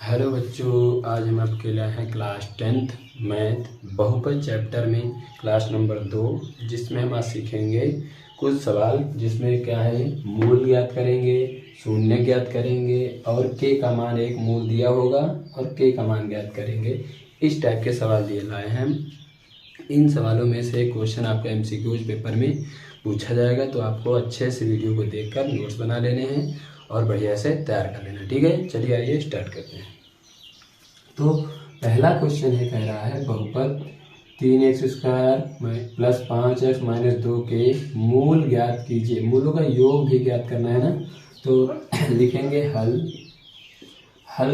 Hello बच्चों, आज हम आपके लिए हैं क्लास 10th मैथ बहुपद चैप्टर में क्लास नंबर 2, जिसमें हम आज सीखेंगे कुछ सवाल जिसमें क्या है, मूल ज्ञात करेंगे, शून्य ज्ञात करेंगे और के का मान एक मूल दिया होगा और के का मान ज्ञात करेंगे। इस टाइप के सवाल दिए लाए हैं हम। इन सवालों में से एक क्वेश्चन आपका MCQ पेपर में पूछा जाएगा, तो आपको अच्छे से वीडियो को देखकर नोट्स बना लेने हैं और बढ़िया से तैयार कर लेना। ठीक है, चलिए आइए स्टार्ट करते हैं। तो पहला क्वेश्चन है, कह रहा है बहुपद 3x² प्लस 5x माइनस 2 के मूल ज्ञात कीजिए। मूलों का योग भी ज्ञात करना है ना, तो लिखेंगे हल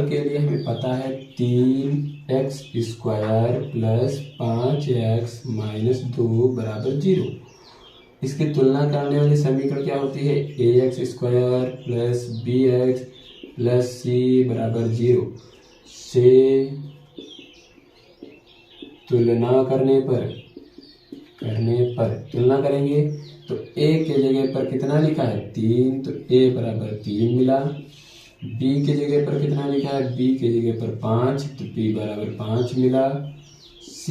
के लिए हमें पता है 3x² प्लस 5x माइनस 2 बराबर 0। इसकी तुलना करने वाली समीकरण क्या होती है, ax² plus bx plus c बराबर 0 से तुलना करने पर तुलना करेंगे तो a के जगह पर कितना लिखा है 3, तो a बराबर 3 मिला। b के जगह पर कितना लिखा है, b के जगह पर 5, तो p बराबर 5 मिला। c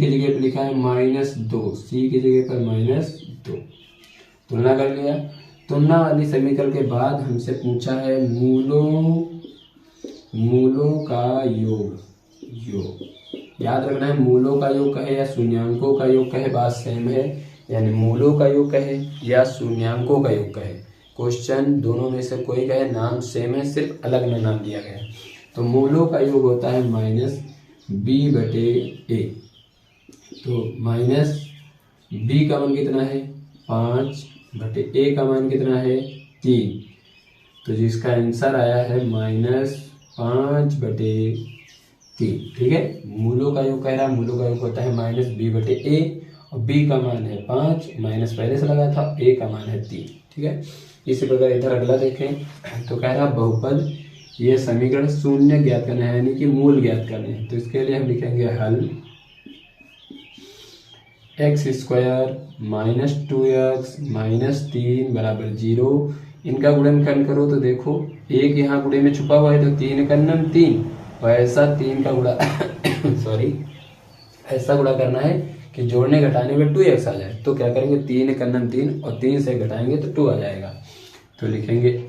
के जगह पर लिखा है -2, c के जगह पर -2। तुलना कर लिया। तुलना वाली समीकरण के बाद हमसे पूछा है मूलों का योग। याद रखना है, मूलों का योग कहे या शून्यांकों का योग कहे, बात सेम है। यानी मूलों का योग कहे या शून्यांकों का योग कहे, क्वेश्चन दोनों में से कोई कहे, नाम सेम है, सिर्फ अलग में नाम दिया गया है। तो मूलों का योग होता है -b/a। तो -b का मान कितना है 5/a का मान कितना है 3। तो जिसका आंसर आया है -5/3। ठीक है, मूलों का योग कह रहा है, मूलों का योग होता है -b/a और b का मान है 5, माइनस पहले से लगा था, a का मान है 3। ठीक है, इसी प्रकार इधर अगला देखें तो कह रहा बहुपद ये समीकरण शून्य ज्ञात करना है, यानी कि मूल ज्ञात करने हैं। तो इसके लिए हम लिखेंगे हल x² माइनस 2x माइनस 3 बराबर 0। इनका गुणनखंड करो तो देखो, एक यहाँ गुणे में छुपा हुआ है, तो 3 का नम 3, और ऐसा 3 का गुणा ऐसा गुणा करना है कि जोड़ने घटाने में 2x आ जाए। तो क्या करेंगे, 3 का नम 3 और 3 से घटाएंगे तो 2 आ जाएगा। तो लिखेंगे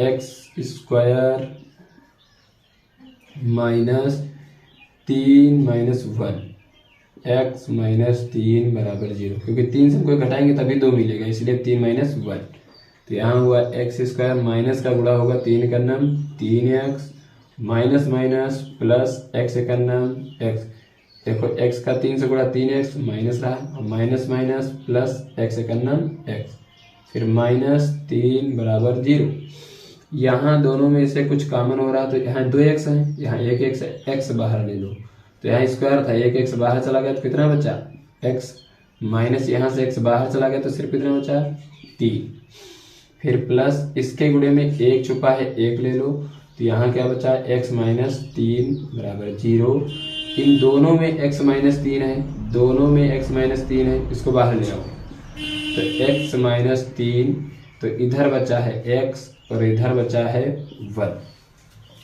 x² minus 3 minus 1 x minus 3 बराबर 0, क्योंकि 3 से कोई घटाएंगे तभी 2 मिलेगा, इसलिए 3 माइनस 1। तो यहाँ हुआ x² माइनस का गुणा होगा 3 का नम 3x minus minus plus x का नम x। देखो x का 3 से गुणा 3x माइनस रहा, और माइनस माइनस प्लस x का नम x, फिर -3 बराबर 0। यहाँ दोनों में से कुछ कॉमन हो रहा, तो यहाँ 2x है, यहाँ 1x है, x बाहर ले लो। तो यहाँ स्क्वायर था, 1x बाहर चला गया तो कितना बचा x, माइनस यहाँ से x बाहर चला गया तो सिर्फ कितना बचा 3। फिर प्लस इसके गुणे में 1 छुपा है, 1 ले लो, तो यहाँ क्या बचा x माइनस 3 बराबर 0। इन दोनों में x माइनस 3 है, दोनों में x माइनस 3 है, इसको बाहर ले आओ तो x माइनस 3, तो इधर बचा है x और इधर बचा है 1।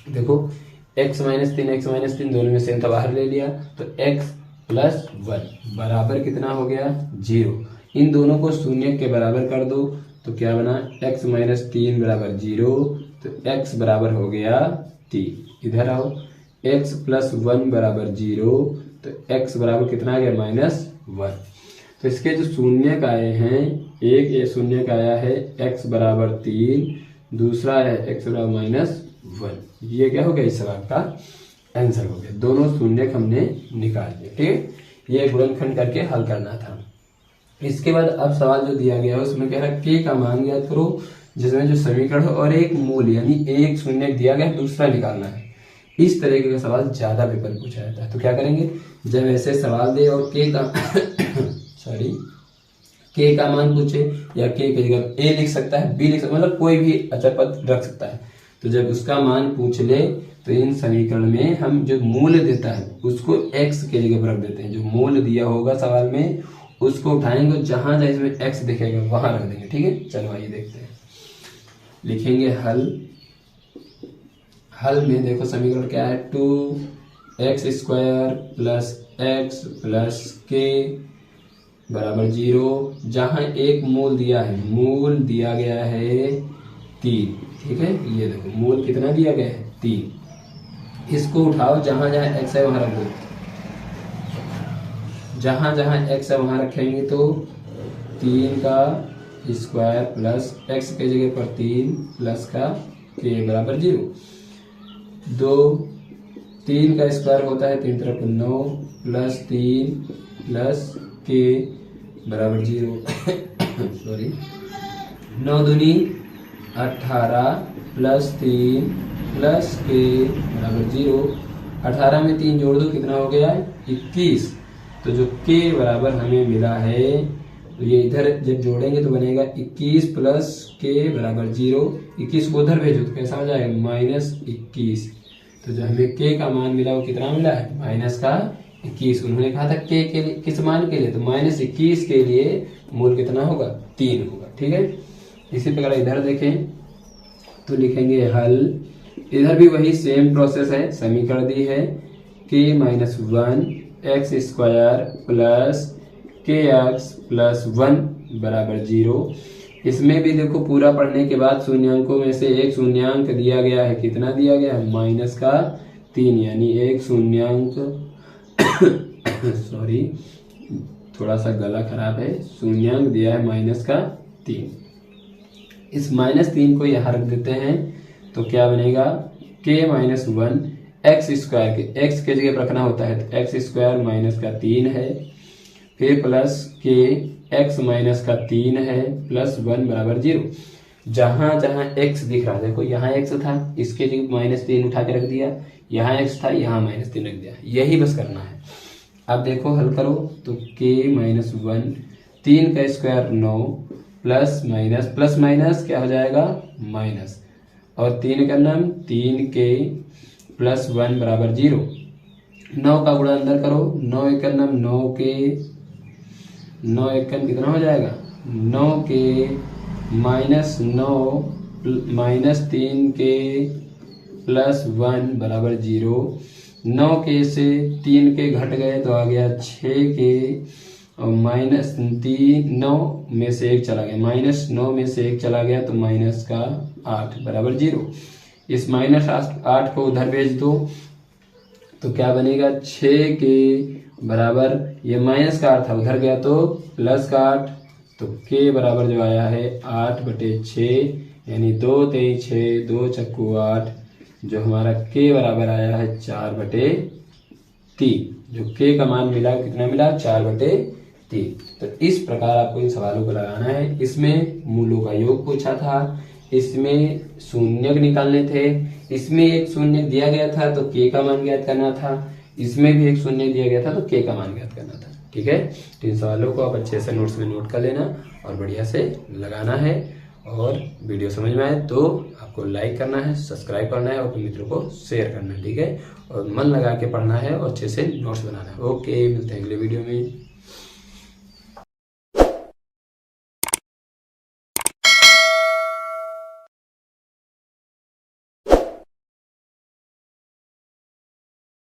देखो x माइनस 3 दोनों में सेम था, बाहर ले लिया, तो x प्लस 1 बराबर कितना हो गया 0। इन दोनों को शून्य के बराबर कर दो, तो क्या बना x माइनस 3 बराबर 0, तो x बराबर हो गया 3। इधर आओ, x प्लस 1 बराबर 0, तो x बराबर कितना आ गया -1। तो इसके जो शून्य का आए हैं, एक ये शून्य का आया है x बराबर 3, दूसरा है x बराबर -1। ये क्या हो गया, इस सवाल का आंसर हो गया। दोनों शून्य हमने निकाल लिए। ठीक है, ये गुणनखंड करके हल करना था। इसके बाद अब सवाल जो दिया गया है उसमें कह रहा है k का मान ज्ञात करो, जिसमें जो समीकरण है और एक मूल, यानी एक शून्य दिया गया, दूसरा निकालना है। इस तरीके का सवाल ज्यादा पेपर में पूछा जाता है। तो क्या करेंगे, जब ऐसे सवाल दे और k का मान पूछे, या k की जगह a लिख सकता है, b लिख सकता है, मतलब कोई भी अचर पद रख सकता है। तो जब उसका मान पूछ ले तो इन समीकरण में हम जो मूल देता है उसको x के जगह पर रख देते हैं। जो मूल दिया होगा सवाल में उसको उठाएंगे, जहां जहां इसमें x दिखेगा वहां रख देंगे। ठीक है, चलो आइए देखते हैं। लिखेंगे हल में देखो समीकरण क्या है, 2x² plus x plus k बराबर 0। जहां एक मूल दिया है, मूल दिया गया है 3, ठीक है। ये देखो मूल कितना दिया गया है 3। इसको उठाओ, जहां जहां x है वहां रख दो, जहां जहां x है वहां रखेंगे तो 3 का स्क्वायर प्लस x के जगह पर 3 प्लस का k बराबर 0। 3 का स्क्वायर होता है 3 तरफ 9 प्लस 3 प्लस k बराबर 0 सॉरी 9 दूनी 18 प्लस 3 प्लस k बराबर 0। 18 में 3 जोड़ दो, कितना हो गया 21। तो जो k बराबर हमें मिला है, तो ये इधर जब जोड़ेंगे तो बनेगा 21 प्लस k बराबर 0। 21 को उधर भेजो तो कैसा हो जाएगा -21। तो जो हमें k का मान मिला वो कितना मिला है माइनस का 21। उन्होंने कहा था k के लिए किस मान के लिए, तो -21 के लिए मूल कितना होगा 3 होगा, ठीक है। इसी प्रकार इधर देखें तो लिखेंगे हल। इधर भी वही सेम प्रोसेस है, समीकरण दी है k-1 x² plus kx plus 1 बराबर 0। इसमें भी देखो पूरा पढ़ने के बाद शून्यांकों में से एक शून्यांक दिया गया है, कितना दिया गया है -3, यानी एक शून्यांक सॉरी थोड़ा सा गला खराब है, शून्यांक दिया है -3। इस -3 को यहाँ रख देते हैं तो क्या बनेगा k-1 x² के x के जगह रखना होता है तो x² -3 है, फिर प्लस k x -3 है प्लस 1 बराबर 0। जहां जहां x दिख रहा है, देखो यहाँ x था, इसके जगह -3 उठा के रख दिया, यहाँ x था, यहाँ -3 रख दिया, यही बस करना है। अब देखो हल करो तो k-1 3 का स्क्वायर 9 प्लस माइनस क्या हो जाएगा माइनस, और 3 का नाम 3k प्लस 1 बराबर 0। 9 का गुणा अंदर करो, 9 एक का नाम 9k, 9 एक का कितना हो जाएगा 9k -3k प्लस 1 बराबर 0। 9k से 3k घट गए तो आ गया 6k, और -9 में से 1 चला गया, -9 में से 1 चला गया तो -8 बराबर 0। इस -8 को उधर भेज दो तो क्या बनेगा 6k बराबर, ये माइनस का 8 था उधर गया तो प्लस का 8, तो k बराबर जो आया है 8/6, यानी 2 3 6 2 चक्कू 8, जो हमारा k बराबर आया है 4/3। जो k का मान मिला कितना मिला 4/3। तो इस प्रकार आपको इन सवालों को लगाना है। इसमें मूलों का योग पूछा था, इसमें शून्यक निकालने थे, इसमें एक शून्य दिया गया था तो k का मान ज्ञात करना था, इसमें भी एक शून्य दिया गया था तो k का मान ज्ञात करना था, ठीक है। तो इन सवालों को आप अच्छे से नोट्स में नोट कर लेना और बढ़िया से लगाना है। और वीडियो समझ में आए तो आपको लाइक करना है, सब्सक्राइब करना है और अपने मित्रों को शेयर करना है, ठीक है। और मन लगा के पढ़ना है और अच्छे से नोट्स बनाना है। ओके, मिलते हैं अगले वीडियो में।